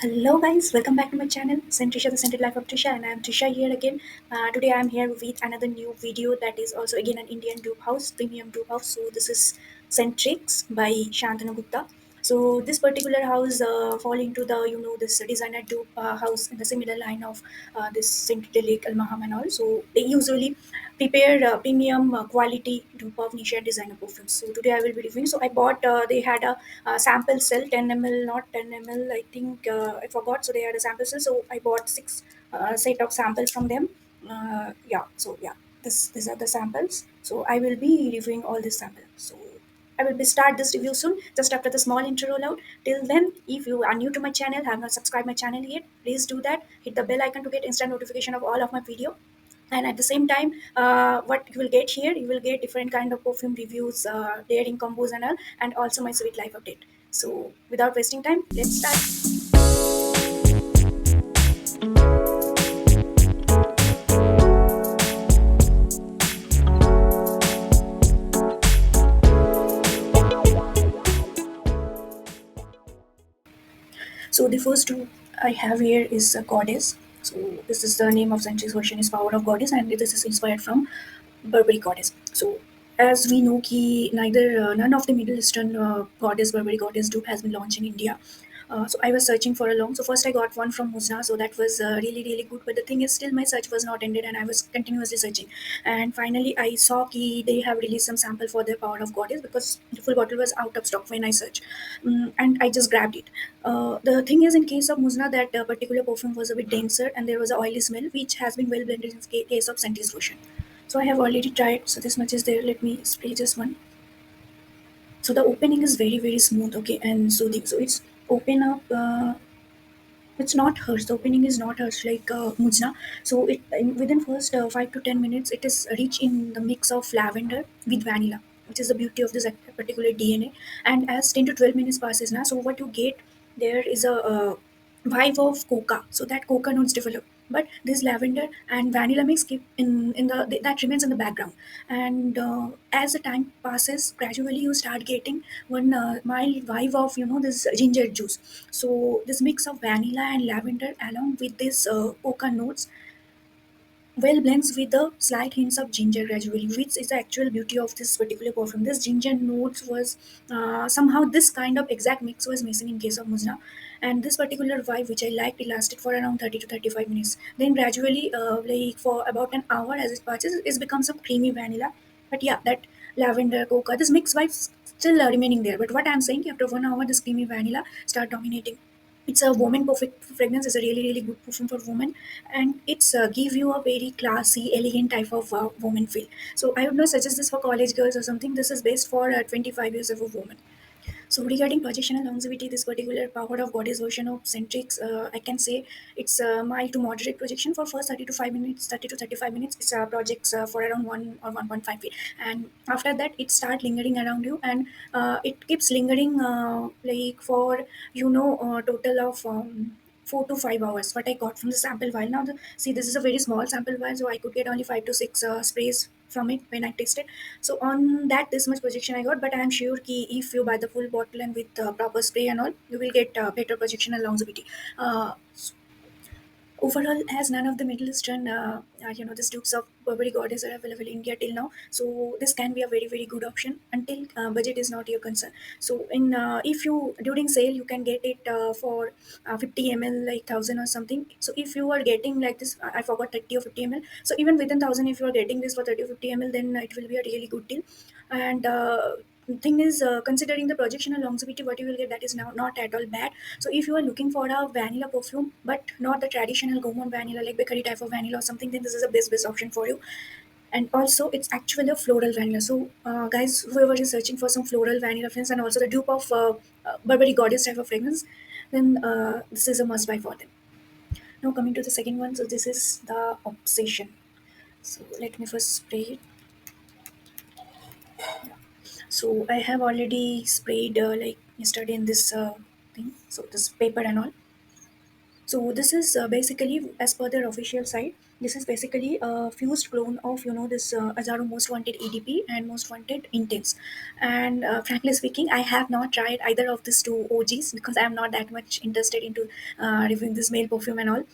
Hello guys, welcome back to my channel, Scentrix, the Scented Life of Trisha, and I am Trisha here again. Today I am here with another new video that is also again an Indian dupe house, premium dupe house. So this is Scentrix by Shantanu Gupta. So this particular house fall into the this designer dupe house in the similar line of this Syntelic Almaham and all. So they usually prepare premium quality dupe of niche and designer perfumes. So today I will be reviewing. So I bought they had a sample cell 10 ml, not 10 ml, I think I forgot. So they had a sample cell, so I bought six set of samples from them. Yeah, these are the samples, so I will be reviewing all these samples. So I will be start this review soon, just after the small intro rollout. Till then, if you are new to my channel, have not subscribed my channel yet, please do that. Hit the bell icon to get instant notification of all of my video. And at the same time, what you will get here, you will get different kind of perfume reviews, daring combos and all, and also my sweet life update. So without wasting time, let's start. So the first two I have here is Goddess. So this is the name of Century's version is Power of Goddess, and this is inspired from Burberry Goddess. So as we know, none of the Middle Eastern goddess Burberry Goddess dupe has been launched in India. So I was searching for a long. So first I got one from Muzna, so that was really good. But the thing is, still my search was not ended, and I was continuously searching. And finally, I saw ki they have released some sample for their Power of Goddess because the full bottle was out of stock when I searched, and I just grabbed it. The thing is, in case of Muzna, that particular perfume was a bit denser, and there was a oily smell, which has been well blended in case of Senti's version. So I have already tried. So this much is there. Let me spray just one. So the opening is very smooth. Okay, and soothing. So it's open up. It's not harsh. The opening is not harsh like Mujna. So within first 5 to 10 minutes, it is rich in the mix of lavender with vanilla, which is the beauty of this particular DNA. And as 10 to 12 minutes passes now, so what you get there is a vibe of coca. So that coca notes develop. But this lavender and vanilla mix keep in the that remains in the background. And as the time passes, gradually you start getting one mild vibe of this ginger juice. So this mix of vanilla and lavender along with this coca notes well blends with the slight hints of ginger gradually, which is the actual beauty of this particular perfume. This ginger notes was somehow this kind of exact mix was missing in case of Muzna. And this particular vibe, which I liked, it lasted for around 30 to 35 minutes. Then gradually, like for about an hour as it passes, it becomes a creamy vanilla. But yeah, that lavender, coca, this mix vibe still remaining there. But what I'm saying, after 1 hour, this creamy vanilla start dominating. It's a woman perfect fragrance. It's a really good perfume for women, and it's give you a very classy, elegant type of woman feel. So I would not suggest this for college girls or something. This is best for 25 years of a woman. So regarding projection and longevity, this particular Power of Goddess version of Scentrix, I can say it's mild to moderate projection for first 30 to 5 minutes, 30 to 35 minutes. It's projects for around 1 or 1.5 feet, and after that it start lingering around you, and it keeps lingering like for total of 4 to 5 hours. What I got from the sample vial. Now, see, this is a very small sample vial, so I could get only 5 to 6 sprays from it when I tasted. So on that, this much projection I got, but I am sure ki if you buy the full bottle and with proper spray and all, you will get better projection and longevity. Uh, Overall, as none of the Middle Eastern, the dupes of Burberry Goddess are available in India till now, so this can be a very good option until budget is not your concern. So, in if you during sale you can get it for 50 ml like 1,000 or something. So if you are getting like this, I forgot 30 or 50 ml. So even within 1,000, if you are getting this for 30 or 50 ml, then it will be a really good deal. And thing is, considering the projection and longevity, what you will get that is now not at all bad. So if you are looking for a vanilla perfume, but not the traditional gourmand vanilla like bakery type of vanilla or something, then this is a best option for you. And also, it's actually a floral vanilla. So guys, whoever is searching for some floral vanilla fragrance and also the dupe of Burberry Goddess type of fragrance, then this is a must buy for them. Now coming to the second one, so this is the Obsession. So let me first spray it. So I have already sprayed like yesterday in this thing. So this paper and all. So this is basically, as per their official site, this is basically a fused clone of this Azzaro Most Wanted EDP and Most Wanted Intense. And frankly speaking, I have not tried either of these two OGs because I am not that much interested into reviewing this male perfume and all.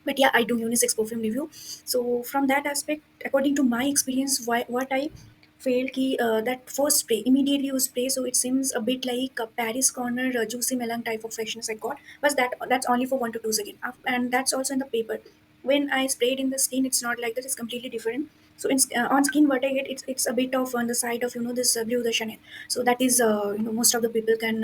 But yeah, I do unisex perfume review. So from that aspect, according to my experience, what I felt ki that first spray immediately you spray, so it seems a bit like a Paris Corner juicy melang type of freshness I got. But that's only for 1 to 2 seconds, and that's also in the paper. When I sprayed in the skin, it's not like that. It's completely different. So on skin, what I get, it's a bit of on the side of this Bleu the Chanel. So that is most of the people can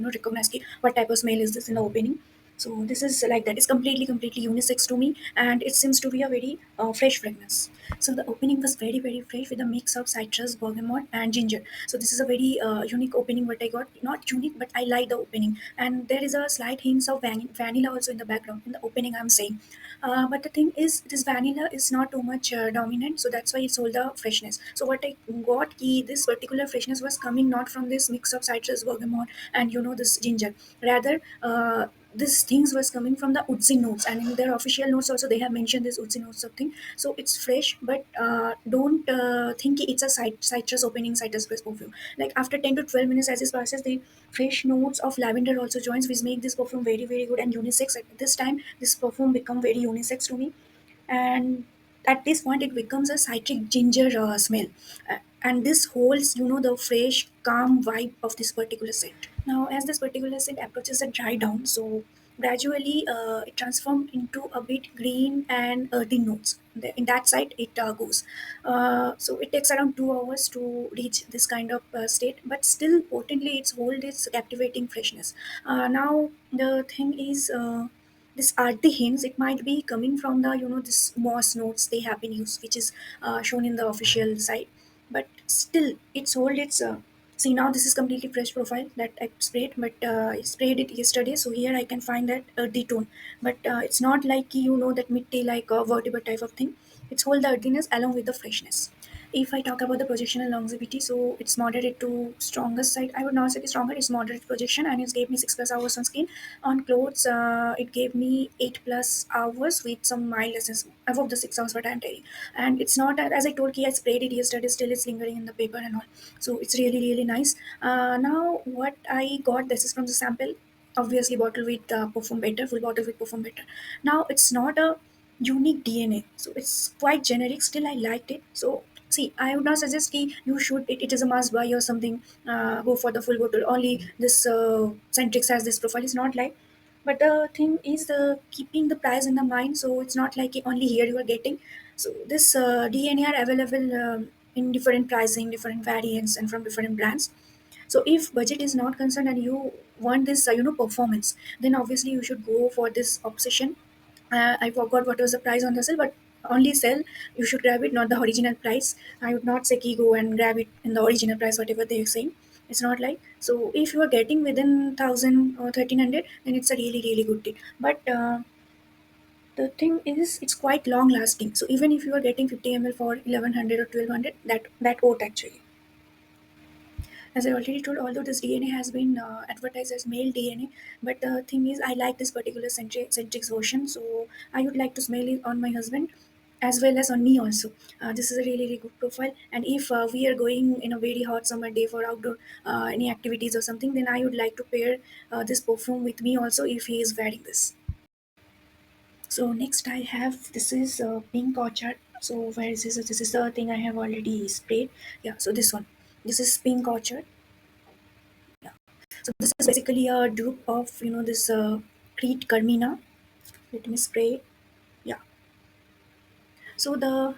recognize ki what type of smell is this in the opening. So this is like that. It's completely unisex to me, and it seems to be a very fresh fragrance. So the opening was very fresh with a mix of citrus, bergamot, and ginger. So this is a very unique opening. What I got, not unique, but I like the opening, and there is a slight hints of vanilla also in the background in the opening. I'm saying, but the thing is, this vanilla is not too much dominant, so that's why it's all the freshness. So what I got, this particular freshness was coming not from this mix of citrus, bergamot, and this ginger. Rather, these things was coming from the woodsy notes, and in their official notes also they have mentioned this woodsy notes of thing. So it's fresh, but don't think it's a citrus opening citrus based perfume. Like after 10 to 12 minutes as it passes, the fresh notes of lavender also joins, which make this perfume very good and unisex. At this time, this perfume become very unisex to me, and at this point it becomes a citric ginger smell. And this holds the fresh calm vibe of this particular scent. Now as this particular scent approaches a dry down, so gradually it transforms into a bit green and earthy notes. In that side it goes, so it takes around 2 hours to reach this kind of state, but still potently it's hold its captivating freshness. Now the thing is, this earthy hints, it might be coming from the this moss notes they have been used, which is shown in the official site. But still it's hold its see, now this is completely fresh profile that I sprayed, but I sprayed it yesterday, so here I can find that earthy tone. But it's not like that midday like a vertebra type of thing. It's hold the earthiness along with the freshness. If I talk about the projection and longevity, so it's moderate to strongest side. I would not say it's stronger, it's moderate projection, and it gave me 6 plus hours on skin. On clothes, it gave me 8 plus hours with some mild essence above the 6 hours what I'm telling. And it's not, as I told you, I sprayed it yesterday, still it's lingering in the paper and all. So it's really nice. Now what I got, this is from the sample. Obviously, bottle with perform better, full bottle with perform better. Now it's not a unique DNA, so it's quite generic. Still, I liked it. So see, I would not suggest ki you should. It is a must buy or something. Go for the full bottle. Only this Scentrix has this profile. It's not like. But the thing is, the keeping the price in the mind. So it's not like only here you are getting. So this DNA are available in different pricing, different variants, and from different brands. So if budget is not concerned and you want this performance, then obviously you should go for this obsession. I forgot what was the price on the sale, but only sell. You should grab it, not the original price. I would not say ki go and grab it in the original price, whatever they're saying. It's not like so. If you are getting within 1,000 or 1,300, then it's a really good deal. But the thing is, it's quite long lasting. So even if you are getting 50 ml for 1,100 or 1,200, that ought actually. As I already told, although this DNA has been advertised as male DNA, but the thing is, I like this particular Scentrix version, so I would like to smell it on my husband as well as on me also. This is a really good profile, and if we are going in a very hot summer day for outdoor any activities or something, then I would like to pair this perfume with me also if he is wearing this. So next I have, this is pink orchard. So where is this? This is the thing I have already sprayed. Yeah, so this one. This is pink orchard. So this is basically a dupe of this Crete Carmina. Let me spray it. Yeah. So the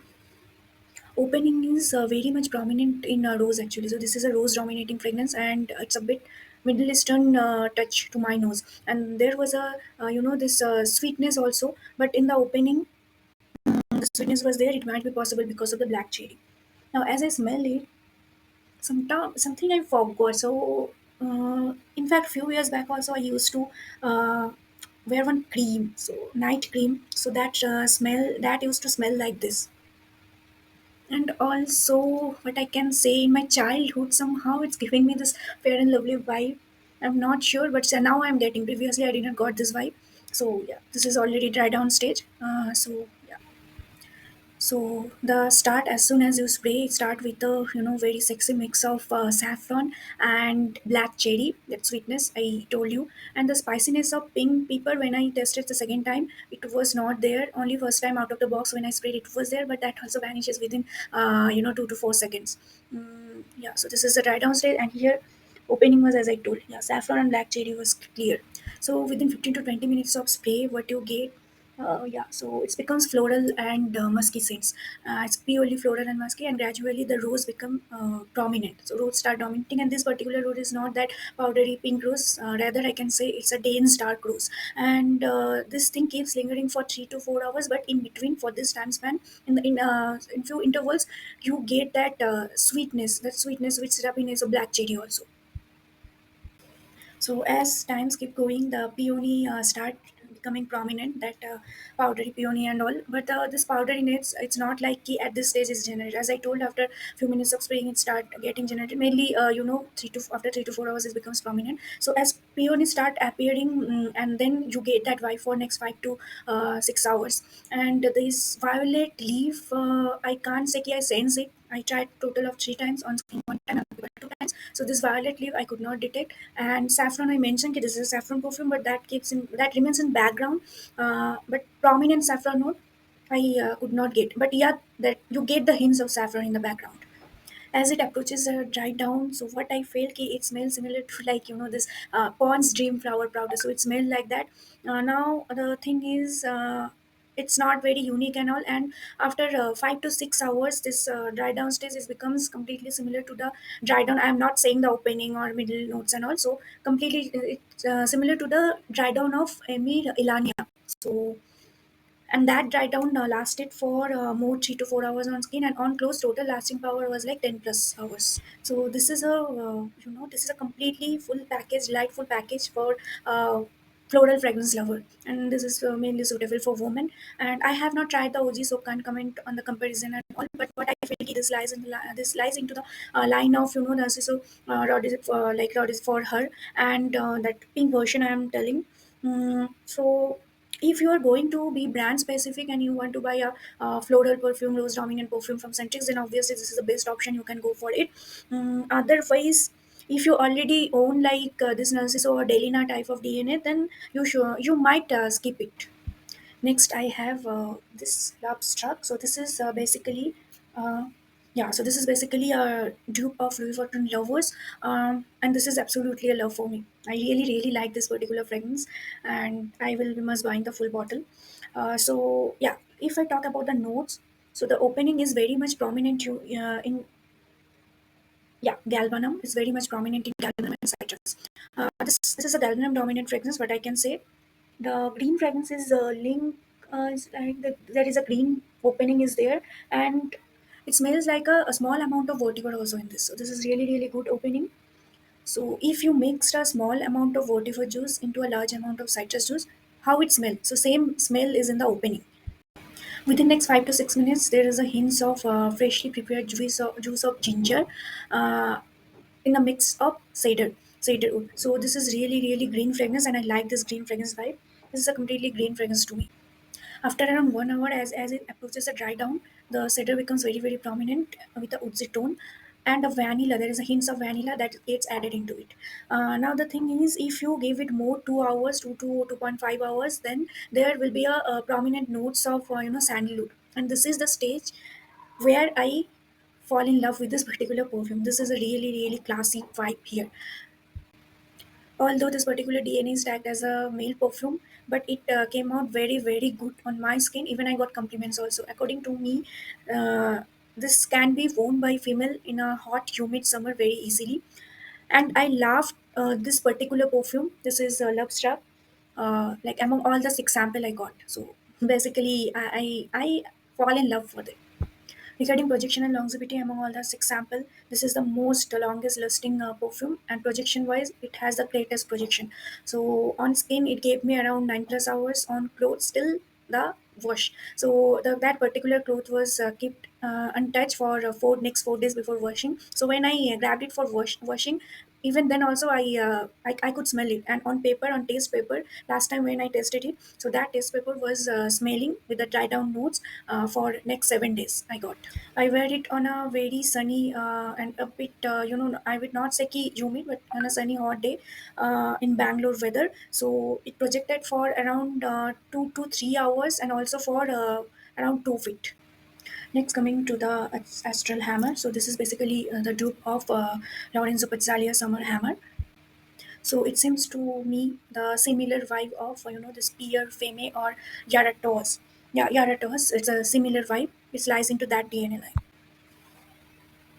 opening is very much prominent in rose actually. So this is a rose dominating fragrance, and it's a bit Middle Eastern touch to my nose. And there was a this sweetness also, but in the opening the sweetness was there. It might be possible because of the black cherry. Now as I smell it, something I forgot. So, in fact, few years back also I used to uh, wear one cream, so night cream. So that smell that used to smell like this. And also, what I can say in my childhood, somehow it's giving me this fair and lovely vibe. I'm not sure, but now I'm getting. Previously, I didn't got this vibe. So yeah, this is already dry down stage. So yeah, so the start as soon as you spray, it start with a very sexy mix of saffron and black cherry. That sweetness I told you, and the spiciness of pink pepper. When I tested the second time, it was not there. Only first time out of the box when I sprayed, it was there, but that also vanishes within 2 to 4 seconds. Yeah, so this is the dry down stage, and here opening was as I told. Yeah, saffron and black cherry was clear. So within 15 to 20 minutes of spray, what you get, yeah, so it becomes floral and musky scents. It's purely floral and musky, and gradually the rose become prominent. So rose start dominating, and this particular rose is not that powdery pink rose. Rather, I can say it's a dense dark rose, and this thing keeps lingering for 3 to 4 hours. But in between, for this time span, in few intervals, you get that sweetness which syrupiness of black cherry also. So as times keep going, the peony start becoming prominent, that powdery peony and all. But this powdery it's not like at this stage is generated. As I told, after few minutes of spraying, it start getting generated. Mainly, after 3 to 4 hours, it becomes prominent. So as peony start appearing, and then you get that vibe for next 5 to 6 hours. And this violet leaf, I can't say I sense it. I tried total of 3 times on screen, one time and 2 times. So this violet leaf I could not detect. And saffron, I mentioned that this is a saffron perfume, but that remains in background. But prominent saffron note I could not get. But yeah, that you get the hints of saffron in the background as it approaches dry down. So what I felt ki it smells similar to, like, this Pond's dream flower powder. So it smelled like that. Now the thing is, it's not very unique and all. And after 5 to 6 hours, this dry down stage is becomes completely similar to the dry down. I'm not saying the opening or middle notes and all. So completely it's similar to the dry down of Emir Ilania. So, and that dry down lasted for more 3 to 4 hours on skin, and on clothes total lasting power was like 10 plus hours. So this is a completely full package, delightful package for floral fragrance lover, and this is mainly suitable for women. And I have not tried the OG, so can't comment on the comparison and all. But what I feel is this lies into the line of the so rod is for, like, rod is for her, and that pink version I am telling. So if you are going to be brand specific and you want to buy a floral perfume, rose dominant perfume from Scentrix, then obviously this is the best option. You can go for it. Otherwise, if you already own like this Narciso or Delina type of DNA, then you might skip it. Next, I have this Lovestruck. So this is basically, uh, yeah. So this is basically a dupe of Louis Vuitton lovers, and this is absolutely a love for me. I really, really like this particular fragrance, and I will be must buying the full bottle. So yeah, if I talk about the notes, so the opening is very much prominent in, yeah, galbanum is very much prominent in galbanum and citrus. This is a galbanum dominant fragrance, but I can say the green fragrance is link. Is like there is a green opening is there, and it smells like a small amount of vertigo also in this. So this is really, really good opening. So if you mixed a small amount of vertigo juice into a large amount of citrus juice, how it smells? So same smell is in the opening. Within next 5 to 6 minutes, there is a hint of freshly prepared juice of ginger, uh, in a mix of cider wood. So this is really, really green fragrance, and I like this green fragrance vibe. This is a completely green fragrance to me. After around 1 hour, as it approaches a dry down, the cedar becomes very, very prominent with a woodsy tone, and a vanilla. There is a hint of vanilla that gets added into it. Now the thing is, if you give it more 2 hours, 2 to 2.5 hours, then there will be a prominent notes of sandalwood, and this is the stage where I fall in love with this particular perfume. This is a really, really classy vibe here. Although this particular DNA is tagged as a male perfume, but it came out very, very good on my skin. Even I got compliments also. According to me, uh, this can be worn by female in a hot, humid summer very easily. And I loved this particular perfume. This is Lovestruck. Like among all the 6 sample I got. So basically, I fall in love with it. Regarding projection and longevity among all the 6 sample, this is the most longest lasting perfume, and projection wise, it has the greatest projection. So on skin, it gave me around 9 plus hours. On clothes, still the wash. So that particular cloth was kept untouched for next 4 days before washing. So when I grabbed it for washing, even then also I could smell it, and on paper, on taste paper, last time when I tasted it, so that taste paper was smelling with the dry down notes for next 7 days I got. I wear it on a very sunny and a bit, I would not say ki humid, but on a sunny hot day in Bangalore weather. So it projected for around 2 to 3 hours, and also for around 2 feet. Next, coming to the Astral hammer. So this is basically the dupe of Lorenzo summer hammer. So it seems to me the similar vibe of this Pierre Feme or Yaratos. Yeah, Yaratos. It's a similar vibe. It lies into that DNA line.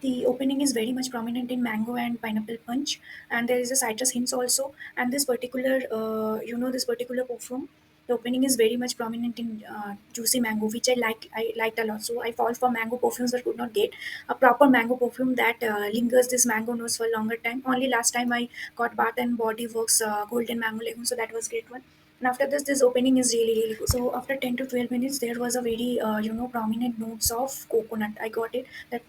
The opening is very much prominent in mango and pineapple punch, and there is a citrus hints also. And this particular, this particular perfume, the opening is very much prominent in juicy mango, which I liked a lot. So I fall for mango perfumes, but could not get a proper mango perfume that lingers this mango nose for a longer time. Only last time I got Bath and Body Works Golden Mango Legume, so that was great one. And after this opening is really really good. So after 10 to 12 minutes, there was a very prominent notes of coconut. I got it, that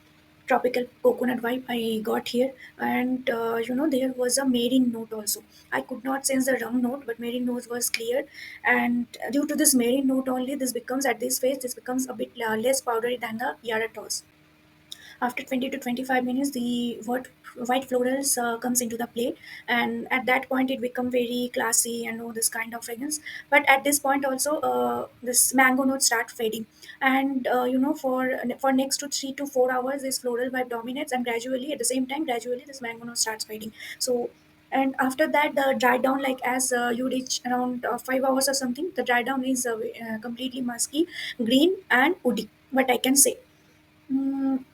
tropical coconut vibe I got here, and there was a marine note also. I could not sense the rum note, but marine note was clear, and due to this marine note only, this becomes at this phase, this becomes a bit less powdery than the Yaratos. After 20 to 25 minutes, the white florals comes into the play, and at that point it become very classy and this kind of fragrance. But at this point also, this mango notes start fading, and for next to 3 to 4 hours, this floral vibe dominates, and gradually, at the same time, gradually this mango note starts fading. So, and after that, the dry down, like as you reach around 5 hours or something, the dry down is completely musky, green and woody, what I can say. Mm,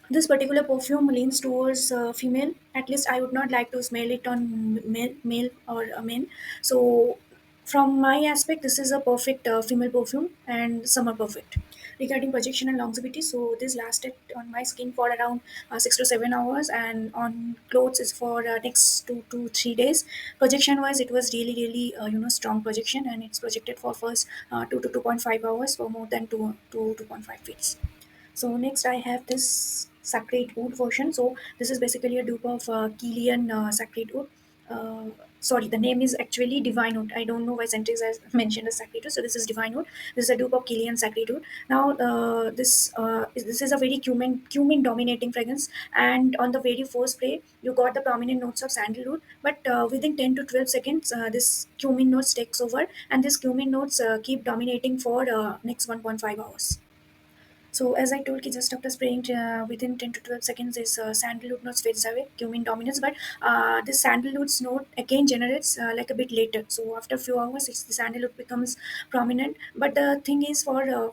this particular perfume leans towards female. At least I would not like to smell it on male or a men. So, from my aspect, this is a perfect female perfume and summer perfect. Regarding projection and longevity, so this lasted on my skin for around 6 to 7 hours, and on clothes is for next 2 to 3 days. Projection wise, it was really really strong projection, and it's projected for first 2 to 2.5 hours for more than 2.5 feet. So next I have this Sacred Wood version. So this is basically a dupe of Kilian Sacred Wood. Sorry, the name is actually Divine Wood. I don't know why Scentrix has mentioned as Sacred Wood. So this is Divine Wood. This is a dupe of Kilian Sacred Wood. Now this is a very cumin dominating fragrance, and on the very first spray you got the prominent notes of sandalwood. But within 10 to 12 seconds, this cumin notes takes over, and this cumin notes keep dominating for next 1.5 hours. So as I told you, just after spraying within 10 to 12 seconds, this sandalwood note fades away, cumin dominates. But this sandalwood note again generates like a bit later. So after a few hours, the sandalwood becomes prominent. But the thing is, for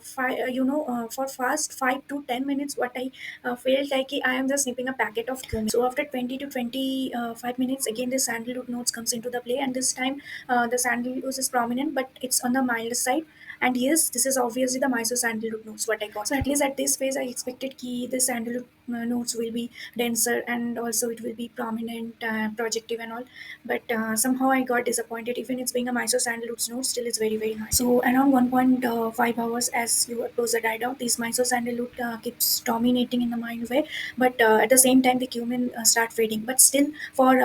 for fast 5 to 10 minutes, what I felt like I am just snipping a packet of cumin. So after 20 to 25 minutes, again the sandalwood notes comes into the play, and this time the sandalwood is prominent, but it's on the milder side. And yes, this is obviously the Mysore sandalwood notes what I got. So at least at this phase, I expected ki the sandalwood notes will be denser, and also it will be prominent, projective and all. But somehow I got disappointed. Even it's being a Mysore sandalwood note, still it's very very nice. So around 1.5 hours as you approach the dye down, this Mysore sandalwood keeps dominating in the mind way. But at the same time, the cumin start fading. But still, for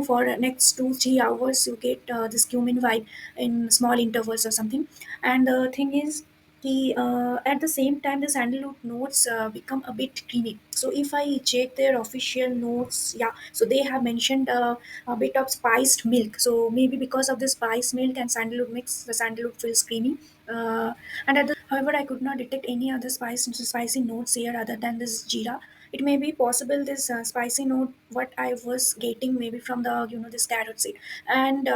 for next 2 3 hours, you get this cumin vibe in small intervals or something. And the thing is, at the same time, the sandalwood notes become a bit creamy. So if I check their official notes, yeah, so they have mentioned a bit of spiced milk. So maybe because of the spiced milk and sandalwood mix, the sandalwood feels creamy. However, I could not detect any other spicy notes here other than this jeera. It may be possible this spicy note what I was getting maybe from the this carrot seed. And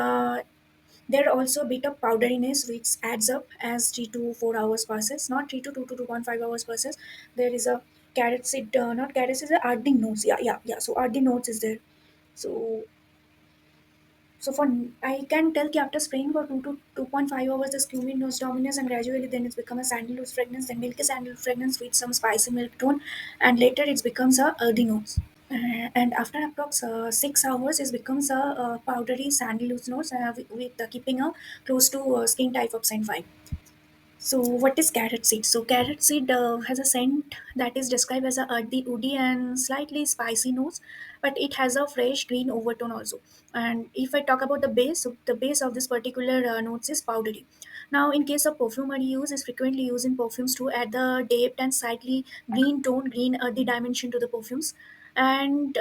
there are also a bit of powderiness which adds up as 3 to 4 hours passes, not 3 to 2 to 2.5 hours passes. There is a carrot seed, not carrot seed, the ardi notes. Yeah, yeah, yeah. So ardi notes is there. So for I can tell कि after spraying for 2 to 2.5 hours, the cumin nose dominance, and gradually then it's become a sandalwood fragrance, then milky sandalwood fragrance with some spicy milk tone, and later it becomes a earthy notes. And after approx 6 hours, it becomes a powdery sandalwood notes with keeping a close to skin type of scent vibe. So, what is carrot seed? So, carrot seed has a scent that is described as a earthy, woody, and slightly spicy nose, but it has a fresh green overtone also. And if I talk about the base, so the base of this particular notes is powdery. Now, in case of perfumery use, is frequently used in perfumes to add the depth and slightly green tone, green earthy dimension to the perfumes. And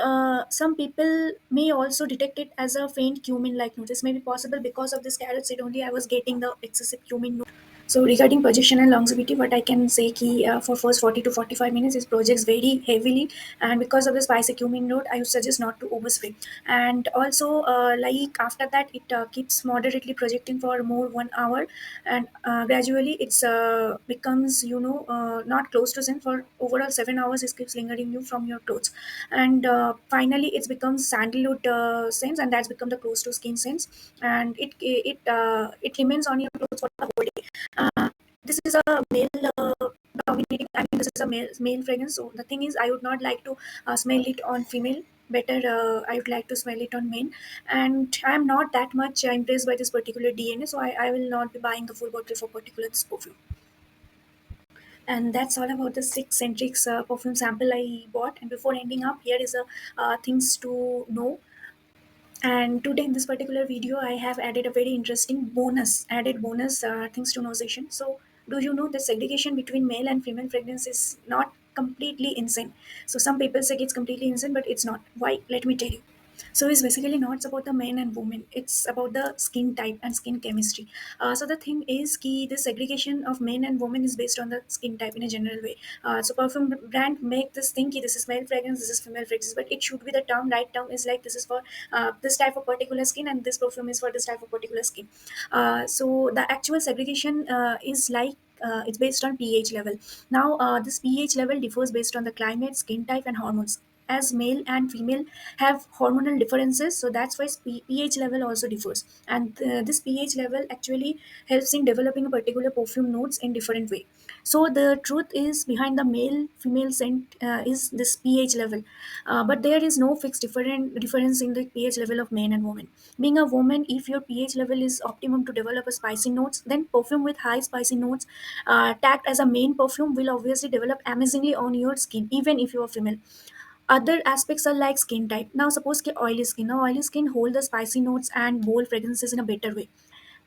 some people may also detect it as a faint cumin like note. This may be possible because of this carrot seed only I was getting the excessive cumin note. So regarding projection and longevity, what I can say ki for first 40 to 45 minutes, it projects very heavily, and because of the spicy cumin note, I would suggest not to overspray. And also, like after that, it keeps moderately projecting for more 1 hour, and gradually it's becomes not close to zen for overall 7 hours. It keeps lingering you from your clothes, and finally it becomes sandalwood scents, and that's become the close to skin scents, and it remains on your clothes for the whole day. This is a male dominating. I mean, this is a male fragrance. So the thing is, I would not like to smell it on female. Better, I would like to smell it on men. And I am not that much impressed by this particular DNA, so I will not be buying the full bottle for particular this perfume. And that's all about the six Scentrix perfume sample I bought. And before ending up, here is a things to know. And today in this particular video, I have added a very interesting added bonus things to know session. So, do you know the segregation between male and female fragrance is not completely insane? So, some people say it's completely insane, but it's not. Why? Let me tell you. So it's basically not about the men and women. It's about the skin type and skin chemistry. So the thing is, key the segregation of men and women is based on the skin type in a general way. So perfume brand make this thing ki this is male fragrance, this is female fragrance, but it should be the term. Right term is like this is for this type of particular skin, and this perfume is for this type of particular skin. So the actual segregation is like. It's based on pH level. Now, this pH level differs based on the climate, skin type, and hormones. As male and female have hormonal differences, so that's why pH level also differs, and this pH level actually helps in developing a particular perfume notes in different way. So the truth is behind the male female scent is this pH level, but there is no fixed different difference in the pH level of men and women. Being a woman, if your pH level is optimum to develop a spicy notes, then perfume with high spicy notes tagged as a main perfume will obviously develop amazingly on your skin, even if you are female. Other aspects are like skin type. Now, suppose ke oily skin. Now, oily skin hold the spicy notes and bold fragrances in a better way.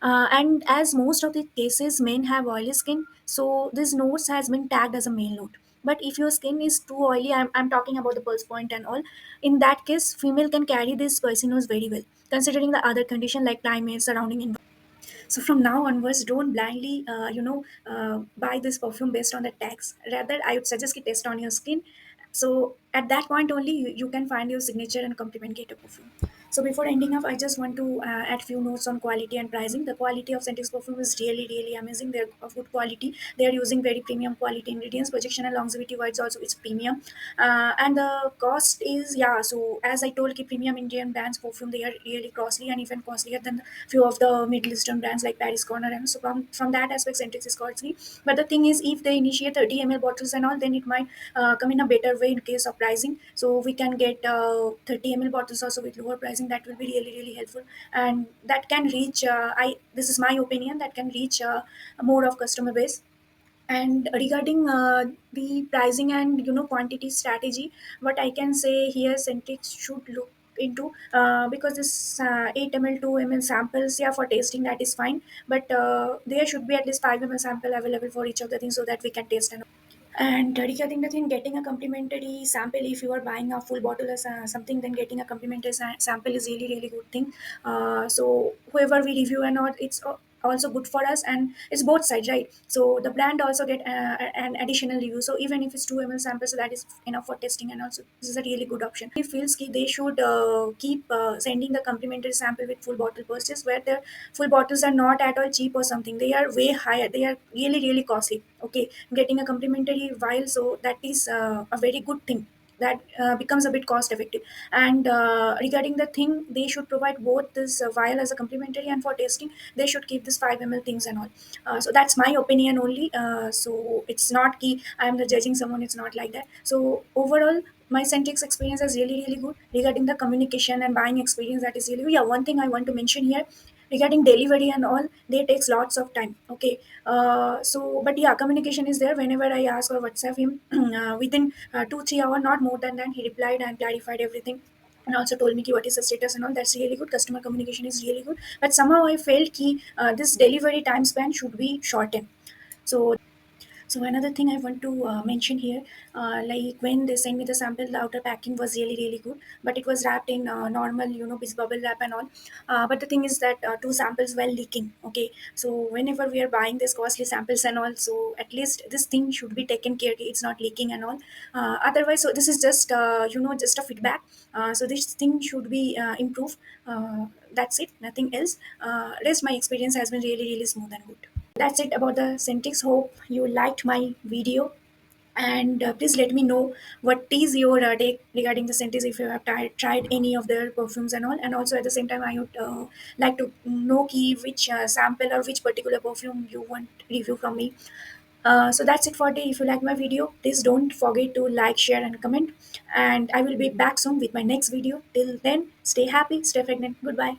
And as most of the cases, men have oily skin, so this notes has been tagged as a male note. But if your skin is too oily, I'm talking about the pulse point and all. In that case, female can carry this spicy nose very well, considering the other condition like climate, surrounding environment. So from now onwards, don't blindly, buy this perfume based on the tags. Rather, I would suggest you test on your skin. So at that point only, you can find your signature and compliment get a perfume. So before ending up, I just want to add few notes on quality and pricing. The quality of Scentrix perfume is really, really amazing. They're of good quality. They are using very premium quality ingredients. Projection and longevity wise also it's premium. And the cost is, yeah. So as I told, ki premium Indian brands perfume they are really costly and even costlier than few of the Middle Eastern brands like Paris Corner, and so from that aspect, Scentrix is costly. But the thing is, if they initiate 30 ml bottles and all, then it might come in a better way in case of pricing. So we can get 30 ml bottles also with lower pricing. That will be really, really helpful, and that can reach. I This is my opinion, that can reach more of customer base. And regarding the pricing and quantity strategy, what I can say here, Centix should look into, because this 8 ml 2 ml samples, yeah, for tasting that is fine, but there should be at least 5 ml sample available for each of the things so that we can taste. And regarding the thing, getting a complimentary sample, if you are buying a full bottle or something, then getting a complimentary sample is really, really good thing. So whoever we review and all, it's also good for us, and it's both sides, right? So the brand also get an additional review. So even if it's 2 ml sample, so that is enough for testing, and also this is a really good option. It feels ki they should keep sending the complimentary sample with full bottle purchase, where the full bottles are not at all cheap or something. They are way higher. They are really, really costly. Okay, getting a complimentary vial, so that is a very good thing. That becomes a bit cost effective. And regarding the thing, they should provide both this vial as a complimentary, and for tasting they should keep this 5 ml things and all. So that's my opinion only. So it's not key I am the judging someone, it's not like that. So overall, my Centix experience is really, really good. Regarding the communication and buying experience, that is really good. Yeah, one thing I want to mention here, regarding delivery and all, they takes lots of time. Okay. So but yeah, communication is there. Whenever I ask or WhatsApp him, within 2 3 hours, not more than that, he replied and clarified everything, and also told me ki what is the status and all. That's really good. Customer communication is really good. But somehow I felt ki this delivery time span should be shortened. So another thing I want to mention here, like when they sent me the sample, the outer packing was really really good, but it was wrapped in normal, this bubble wrap and all. But the thing is that two samples were leaking. Okay, so whenever we are buying this costly samples and all, so at least this thing should be taken care. It's not leaking and all. Otherwise, so this is just just a feedback. So this thing should be improved. That's it. Nothing else. Rest my experience has been really really smooth and good. That's it about the Scentrix. Hope you liked my video, and please let me know what is your take regarding the Scentrix, if you have tried any of their perfumes and all. And also at the same time, I would like to know key which sample or which particular perfume you want review from me. So that's it for today. If you like my video, please don't forget to like, share, and comment. And I will be back soon with my next video. Till then, stay happy, stay pregnant. Goodbye.